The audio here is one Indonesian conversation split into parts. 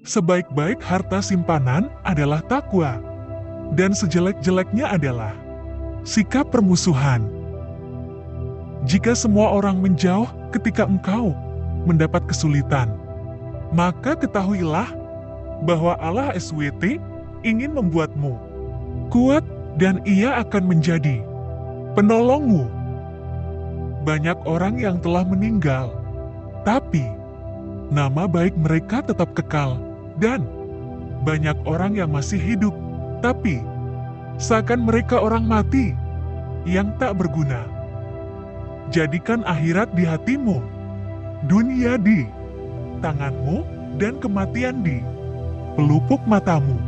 Sebaik-baik harta simpanan adalah takwa, dan sejelek-jeleknya adalah sikap permusuhan. Jika semua orang menjauh ketika engkau mendapat kesulitan, maka ketahuilah bahwa Allah SWT ingin membuatmu kuat dan Ia akan menjadi penolongmu. Banyak orang yang telah meninggal, tapi nama baik mereka tetap kekal, dan banyak orang yang masih hidup, tapi seakan mereka orang mati yang tak berguna. Jadikan akhirat di hatimu, dunia di tanganmu, dan kematian di pelupuk matamu.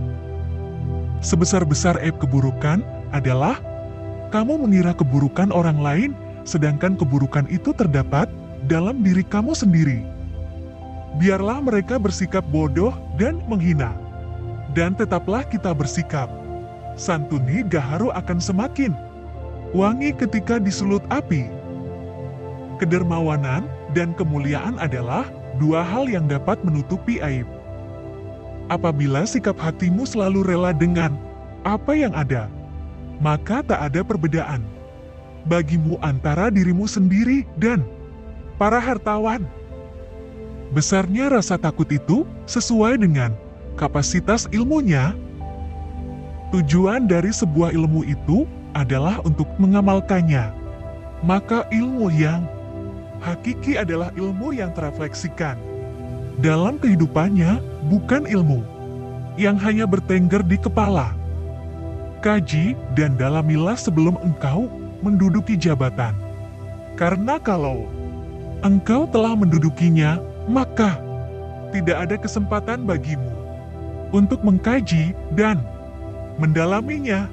Sebesar-besar aib keburukan adalah kamu mengira keburukan orang lain, sedangkan keburukan itu terdapat dalam diri kamu sendiri. Biarlah mereka bersikap bodoh dan menghina, dan tetaplah kita bersikap santuni. Gaharu akan semakin wangi ketika disulut api. Kedermawanan dan kemuliaan adalah dua hal yang dapat menutupi aib. Apabila sikap hatimu selalu rela dengan apa yang ada, maka tak ada perbedaan bagimu antara dirimu sendiri dan para hartawan. Besarnya rasa takut itu sesuai dengan kapasitas ilmunya. Tujuan dari sebuah ilmu itu adalah untuk mengamalkannya. Maka ilmu yang hakiki adalah ilmu yang terefleksikan dalam kehidupannya, bukan ilmu yang hanya bertengger di kepala. Kaji dan dalamilah sebelum engkau menduduki jabatan. Karena kalau engkau telah mendudukinya, maka tidak ada kesempatan bagimu untuk mengkaji dan mendalaminya.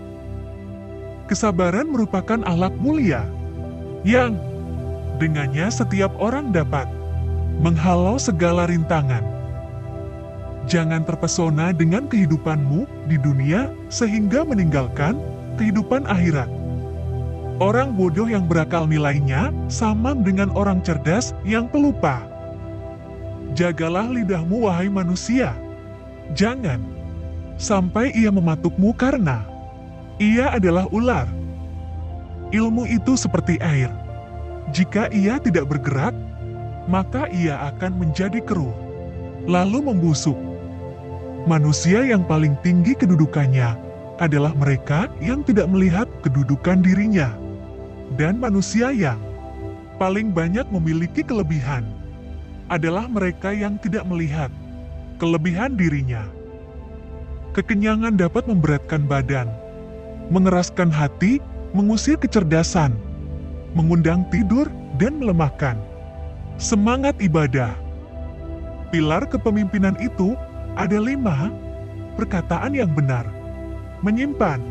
Kesabaran merupakan akhlak mulia yang dengannya setiap orang dapat menghalau segala rintangan. Jangan terpesona dengan kehidupanmu di dunia sehingga meninggalkan kehidupan akhirat. Orang bodoh yang berakal nilainya sama dengan orang cerdas yang pelupa. Jagalah lidahmu, wahai manusia. Jangan sampai ia mematukmu karena ia adalah ular. Ilmu itu seperti air. Jika ia tidak bergerak, maka ia akan menjadi keruh, lalu membusuk. Manusia yang paling tinggi kedudukannya adalah mereka yang tidak melihat kedudukan dirinya. Dan manusia yang paling banyak memiliki kelebihan adalah mereka yang tidak melihat kelebihan dirinya. Kekenyangan dapat memberatkan badan, mengeraskan hati, mengusir kecerdasan, mengundang tidur, dan melemahkan semangat ibadah. Pilar kepemimpinan itu ada 5: perkataan yang benar, menyimpan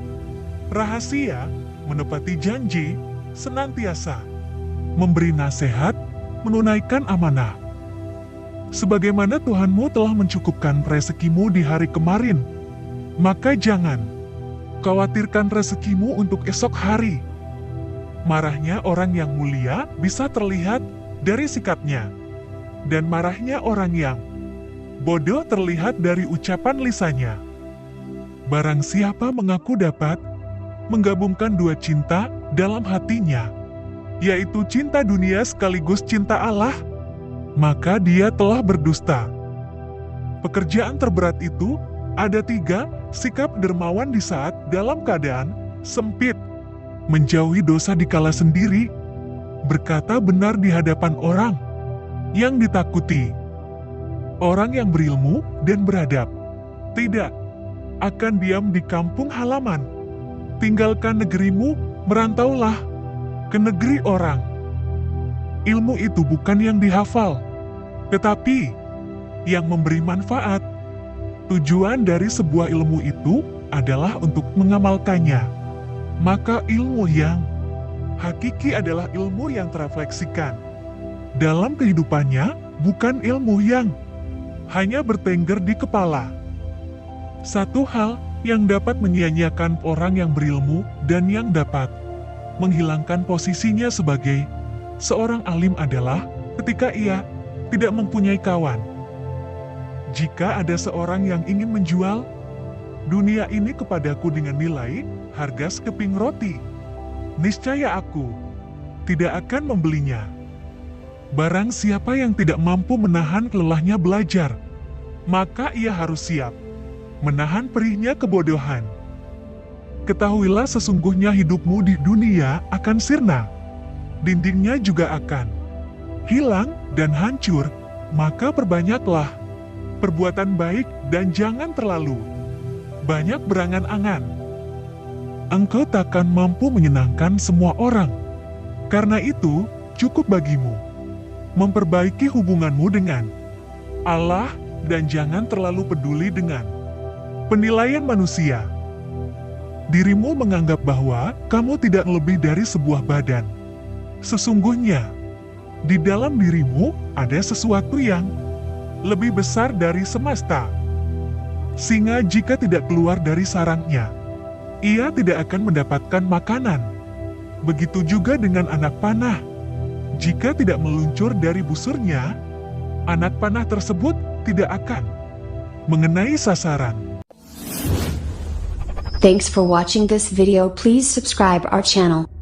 rahasia, menepati janji, senantiasa memberi nasihat, menunaikan amanah. Sebagaimana Tuhanmu telah mencukupkan rezekimu di hari kemarin, maka jangan khawatirkan rezekimu untuk esok hari. Marahnya orang yang mulia bisa terlihat dari sikapnya, dan marahnya orang yang bodoh terlihat dari ucapan lisannya. Barang siapa mengaku dapat menggabungkan dua cinta dalam hatinya, yaitu cinta dunia sekaligus cinta Allah, maka dia telah berdusta. Pekerjaan terberat itu ada 3: sikap dermawan di saat dalam keadaan sempit, menjauhi dosa dikala sendiri, berkata benar di hadapan orang yang ditakuti. Orang yang berilmu dan beradab tidak akan diam di kampung halaman. Tinggalkan negerimu, merantaulah ke negeri orang. Ilmu itu bukan yang dihafal, tetapi yang memberi manfaat. Tujuan dari sebuah ilmu itu adalah untuk mengamalkannya. Maka ilmu yang hakiki adalah ilmu yang terefleksikan dalam kehidupannya, bukan ilmu yang hanya bertengger di kepala. Satu hal yang dapat menyia-nyiakan orang yang berilmu dan yang dapat menghilangkan posisinya sebagai seorang alim adalah ketika ia tidak mempunyai kawan. Jika ada seorang yang ingin menjual dunia ini kepadaku dengan nilai harga sekeping roti, niscaya aku tidak akan membelinya. Barang siapa yang tidak mampu menahan kelelahnya belajar, maka ia harus siap menahan perihnya kebodohan. Ketahuilah sesungguhnya hidupmu di dunia akan sirna, dindingnya juga akan hilang dan hancur, maka perbanyaklah perbuatan baik dan jangan terlalu banyak berangan-angan. Engkau takkan mampu menyenangkan semua orang. Karena itu, cukup bagimu memperbaiki hubunganmu dengan Allah dan jangan terlalu peduli dengan penilaian manusia. Dirimu menganggap bahwa kamu tidak lebih dari sebuah badan. Sesungguhnya, di dalam dirimu ada sesuatu yang lebih besar dari semesta. Singa jika tidak keluar dari sarangnya, ia tidak akan mendapatkan makanan. Begitu juga dengan anak panah. Jika tidak meluncur dari busurnya, anak panah tersebut tidak akan mengenai sasaran. Thanks for watching this video. Please subscribe our channel.